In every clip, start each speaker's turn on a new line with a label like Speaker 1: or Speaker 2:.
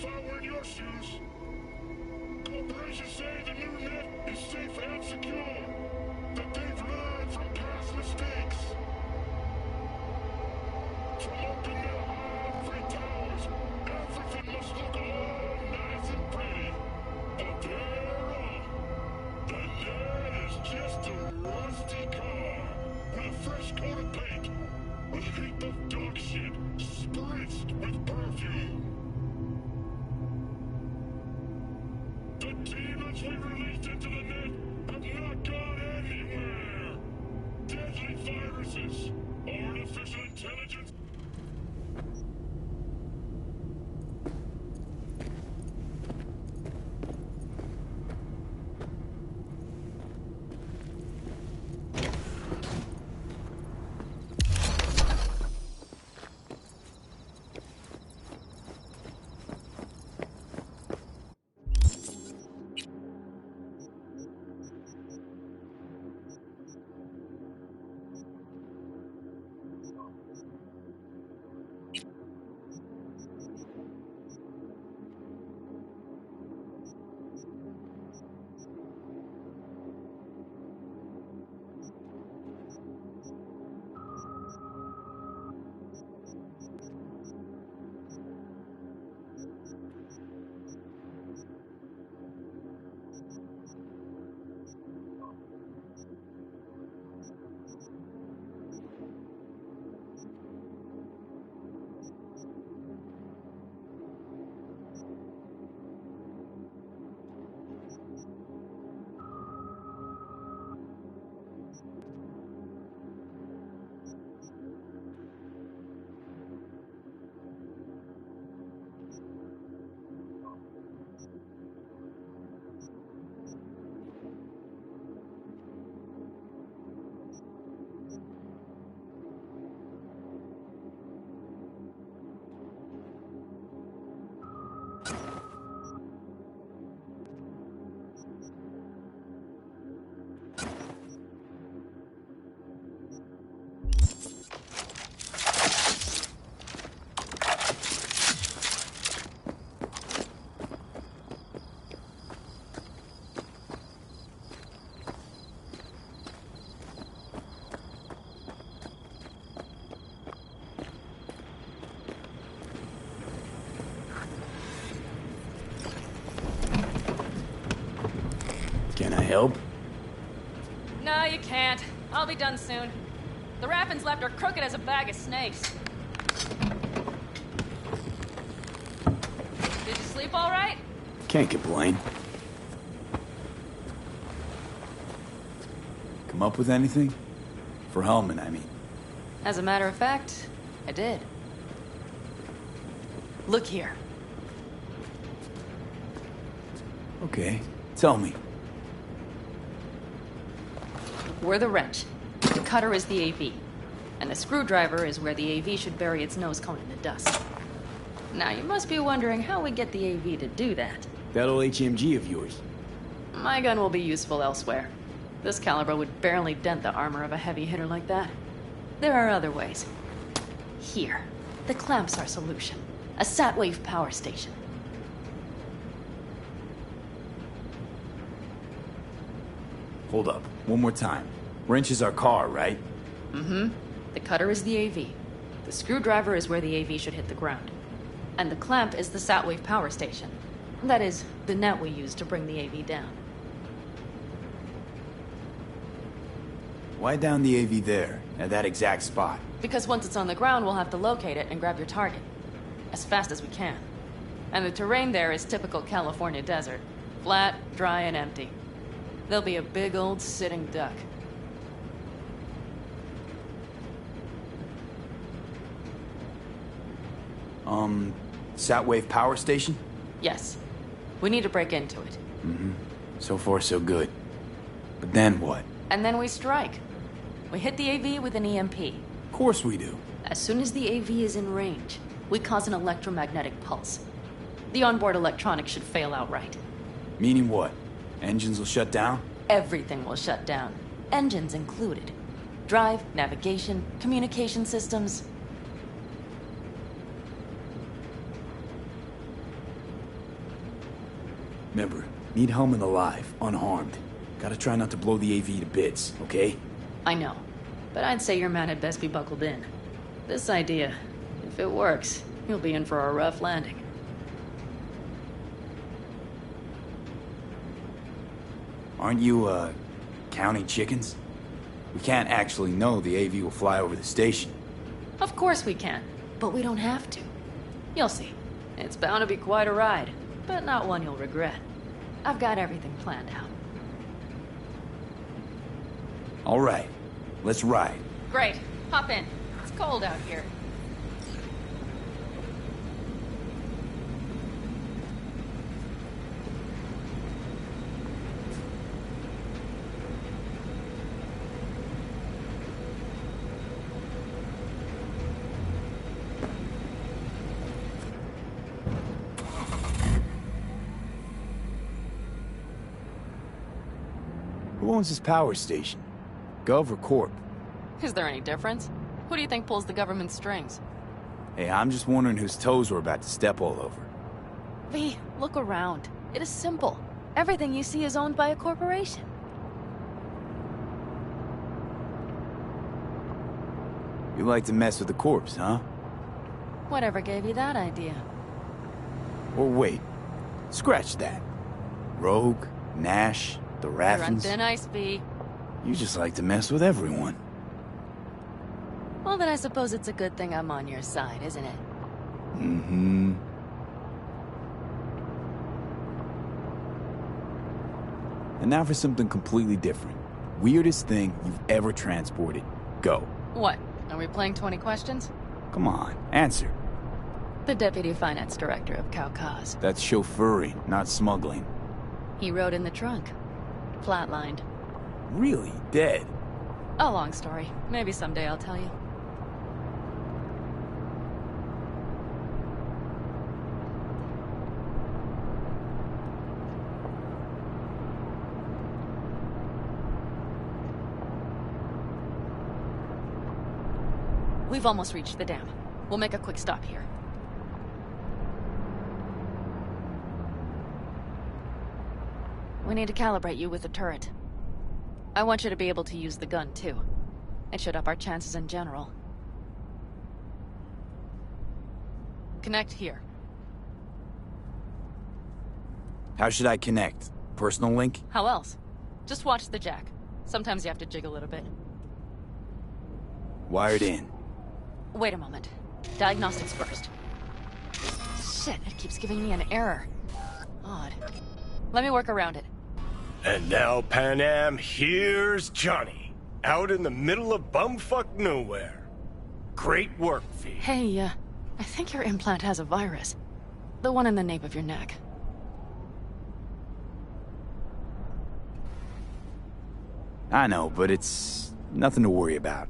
Speaker 1: if I were in your shoes. Corporations say the new net is safe and secure, that they've learned from past mistakes. From open their ivory towers, everything must look all nice and pretty. But they're wrong. The net is just a rusty car with a fresh coat of paint, a heap of dog shit spritzed with perfume. The demons we released into the net have not gone anywhere. Deadly viruses, artificial intelligence.
Speaker 2: Can I help?
Speaker 3: No, you can't. I'll be done soon. The Raffins left are crooked as a bag of snakes. Did you sleep all right?
Speaker 2: Can't complain. Come up with anything? For Hellman, I mean.
Speaker 3: As a matter of fact, I did. Look here.
Speaker 2: Okay, tell me.
Speaker 3: We're the wrench. The cutter is the AV. And the screwdriver is where the AV should bury its nose cone in the dust. Now, you must be wondering how we get the AV to do that.
Speaker 2: That old HMG of yours.
Speaker 3: My gun will be useful elsewhere. This caliber would barely dent the armor of a heavy hitter like that. There are other ways. Here, the clamp's our solution. A sat-wave power station.
Speaker 2: Hold up, one more time. Wrench is our car, right?
Speaker 3: Mm-hmm. The cutter is the AV. The screwdriver is where the AV should hit the ground. And the clamp is the sat-wave power station. That is, the net we use to bring the AV down.
Speaker 2: Why down the AV there, at that exact spot?
Speaker 3: Because once it's on the ground, we'll have to locate it and grab your target. As fast as we can. And the terrain there is typical California desert. Flat, dry, and empty. There'll be a big old sitting duck.
Speaker 2: Sat-wave power station?
Speaker 3: Yes. We need to break into it.
Speaker 2: Mm-hmm. So far, so good. But then what?
Speaker 3: And then we strike. We hit the AV with an EMP.
Speaker 2: Of course we do.
Speaker 3: As soon as the AV is in range, we cause an electromagnetic pulse. The onboard electronics should fail outright.
Speaker 2: Meaning what? Engines will shut down?
Speaker 3: Everything will shut down. Engines included. Drive, navigation, communication systems.
Speaker 2: Remember, need Hellman alive, unharmed. Gotta try not to blow the AV to bits, okay?
Speaker 3: I know, but I'd say your man had best be buckled in. This idea, if it works, you'll be in for a rough landing.
Speaker 2: Aren't you, counting chickens? We can't actually know the AV will fly over the station.
Speaker 3: Of course we can, but we don't have to. You'll see. It's bound to be quite a ride, but not one you'll regret. I've got everything planned out.
Speaker 2: All right, let's ride.
Speaker 3: Great. Hop in. It's cold out here.
Speaker 2: Who owns this power station? Gov or Corp?
Speaker 3: Is there any difference? Who do you think pulls the government's strings?
Speaker 2: Hey, I'm just wondering whose toes we're about to step all over.
Speaker 3: V, look around. It is simple. Everything you see is owned by a corporation.
Speaker 2: You like to mess with the corpse, huh?
Speaker 3: Whatever gave you that idea?
Speaker 2: Or wait, scratch that. Rogue, Nash, the
Speaker 3: You're on
Speaker 2: Raffins.
Speaker 3: thin ice, V.
Speaker 2: You just like to mess with everyone.
Speaker 3: Well, then I suppose it's a good thing I'm on your side, isn't it?
Speaker 2: Mm-hmm. And now for something completely different. Weirdest thing you've ever transported. Go.
Speaker 3: What? Are we playing 20 questions?
Speaker 2: Come on, answer.
Speaker 3: The Deputy Finance Director of Kaukaz.
Speaker 2: That's chauffeuring, not smuggling.
Speaker 3: He rode in the trunk. Flatlined.
Speaker 2: Really? Dead?
Speaker 3: A long story. Maybe someday I'll tell you. We've almost reached the dam. We'll make a quick stop here. We need to calibrate you with the turret. I want you to be able to use the gun, too. It should up our chances in general. Connect here.
Speaker 2: How should I connect? Personal link?
Speaker 3: How else? Just watch the jack. Sometimes you have to jig a little bit.
Speaker 2: Wired in.
Speaker 3: Wait a moment. Diagnostics first. Shit, it keeps giving me an error. Odd. Let me work around it.
Speaker 4: And now, Pan Am, here's Johnny. Out in the middle of bumfuck nowhere. Great work, V.
Speaker 3: Hey, I think your implant has a virus. The one in the nape of your neck.
Speaker 2: I know, but it's nothing to worry about.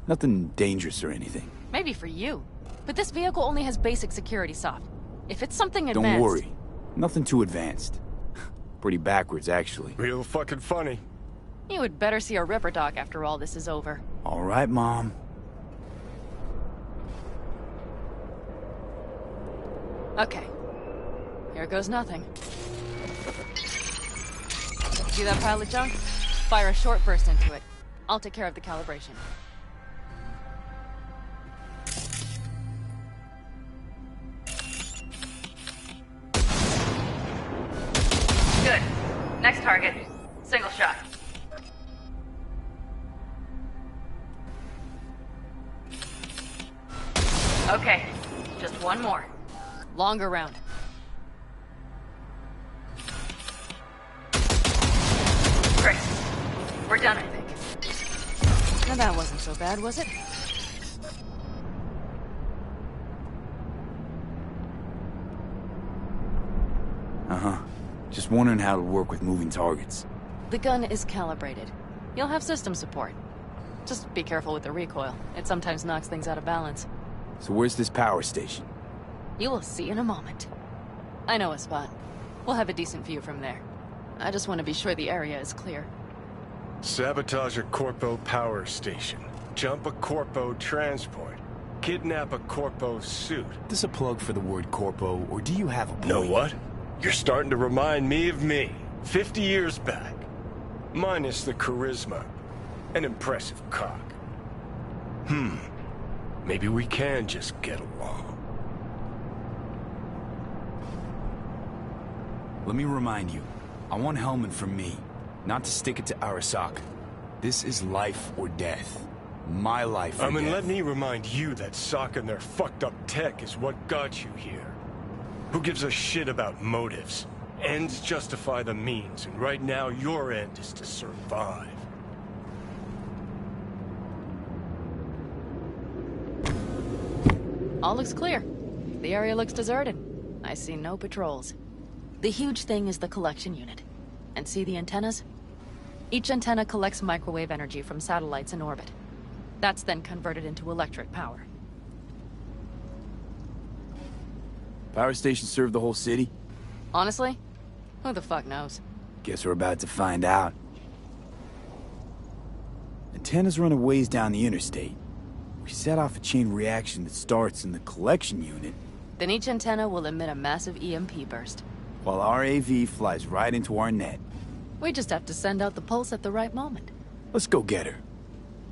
Speaker 2: Nothing dangerous or anything.
Speaker 3: Maybe for you. But this vehicle only has basic security soft. If it's something advanced...
Speaker 2: Don't worry. Nothing too advanced. Pretty backwards, actually.
Speaker 4: Real fucking funny.
Speaker 3: You would better see a Ripper Doc after all this is over.
Speaker 2: All right, Mom.
Speaker 3: Okay. Here goes nothing. See that pile of junk? Fire a short burst into it. I'll take care of the calibration. Good. Next target. Single shot. Okay. Just one more. Longer round. Great. We're done, I think. Now that wasn't so bad, was it?
Speaker 2: Uh-huh. Just wondering how it'll work with moving targets.
Speaker 3: The gun is calibrated. You'll have system support. Just be careful with the recoil. It sometimes knocks things out of balance.
Speaker 2: So where's this power station?
Speaker 3: You will see in a moment. I know a spot. We'll have a decent view from there. I just want to be sure the area is clear.
Speaker 4: Sabotage a Corpo power station. Jump a Corpo transport. Kidnap a Corpo suit.
Speaker 2: Is this a plug for the word corpo, or do you have a point?
Speaker 4: Know what? You're starting to remind me of me, 50 years back. Minus the charisma. An impressive cock. Maybe we can just get along.
Speaker 2: Let me remind you, I want Hellman from me, not to stick it to Arasaka. This is life or death. My life or death.
Speaker 4: Let me remind you that Sokka and their fucked up tech is what got you here. Who gives a shit about motives? Ends justify the means, and right now your end is to survive.
Speaker 3: All looks clear. The area looks deserted. I see no patrols. The huge thing is the collection unit. And see the antennas? Each antenna collects microwave energy from satellites in orbit. That's then converted into electric power.
Speaker 2: Power stations serve the whole city?
Speaker 3: Honestly, who the fuck knows?
Speaker 2: Guess we're about to find out. Antennas run a ways down the interstate. We set off a chain reaction that starts in the collection unit.
Speaker 3: Then each antenna will emit a massive EMP burst.
Speaker 2: While our AV flies right into our net.
Speaker 3: We just have to send out the pulse at the right moment.
Speaker 2: Let's go get her.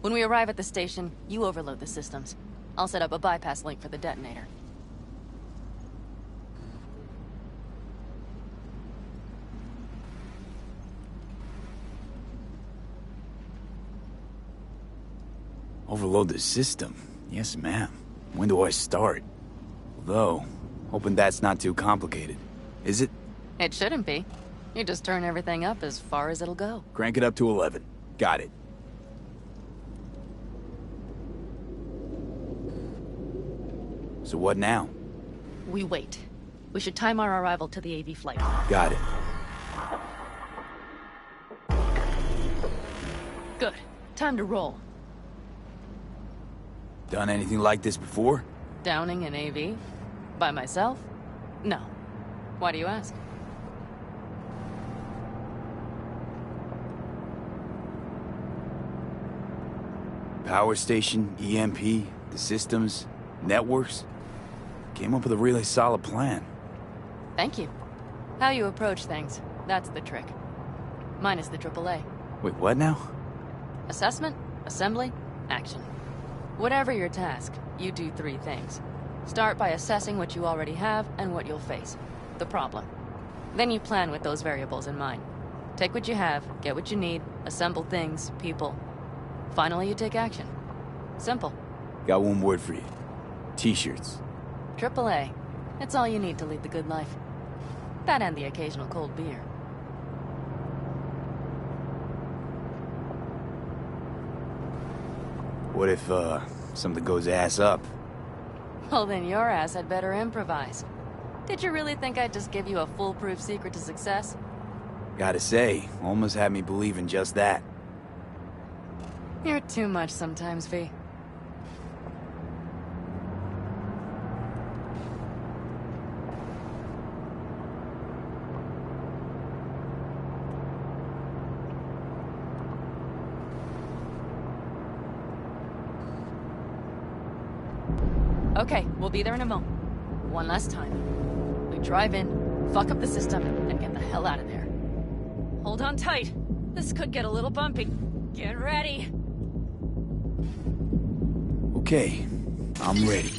Speaker 3: When we arrive at the station, you overload the systems. I'll set up a bypass link for the detonator.
Speaker 2: Overload the system? Yes, ma'am. When do I start? Though, hoping that's not too complicated. Is it?
Speaker 3: It shouldn't be. You just turn everything up as far as it'll go.
Speaker 2: Crank it up to 11. Got it. So what now?
Speaker 3: We wait. We should time our arrival to the AV flight.
Speaker 2: Got it.
Speaker 3: Good. Time to roll.
Speaker 2: Done anything like this before?
Speaker 3: Downing an AV? By myself? No. Why do you ask?
Speaker 2: Power station, EMP, the systems, networks. Came up with a really solid plan.
Speaker 3: Thank you. How you approach things, that's the trick. Minus the AAA.
Speaker 2: Wait, what now?
Speaker 3: Assessment, assembly, action. Whatever your task, you do 3 things. Start by assessing what you already have and what you'll face. The problem. Then you plan with those variables in mind. Take what you have, get what you need, assemble things, people. Finally, you take action. Simple.
Speaker 2: Got one word for you. T-shirts.
Speaker 3: AAA. It's all you need to lead the good life. That and the occasional cold beer.
Speaker 2: What if, something goes ass up?
Speaker 3: Well, then your ass had better improvise. Did you really think I'd just give you a foolproof secret to success?
Speaker 2: Gotta say, almost had me believe in just that.
Speaker 3: You're too much sometimes, V. Okay, we'll be there in a moment. One last time. We drive in, fuck up the system, and get the hell out of there. Hold on tight. This could get a little bumpy. Get ready.
Speaker 2: Okay, I'm ready.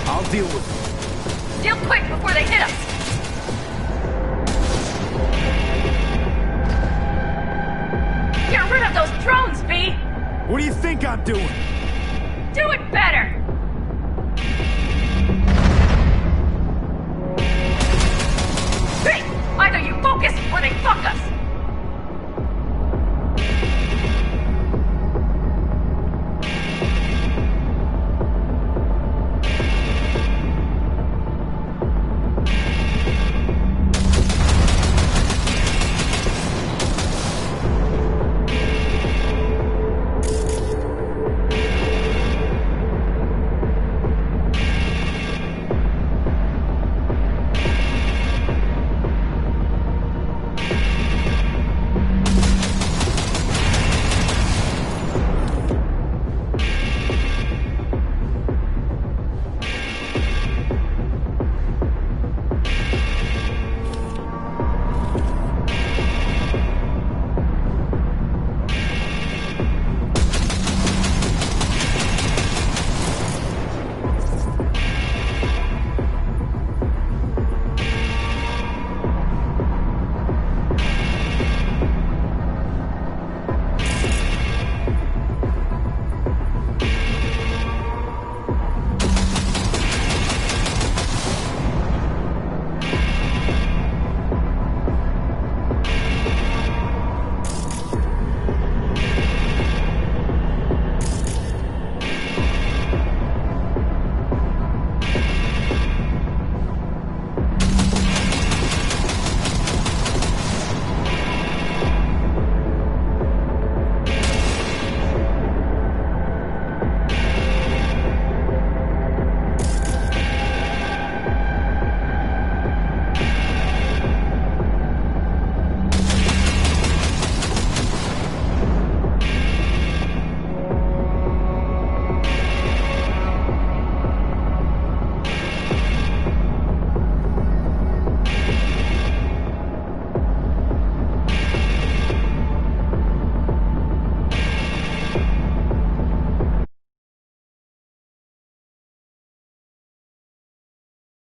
Speaker 2: I'll deal with it.
Speaker 3: Deal quick before they hit us! Get rid of those drones, V!
Speaker 2: What do you think I'm doing?
Speaker 3: Do it better!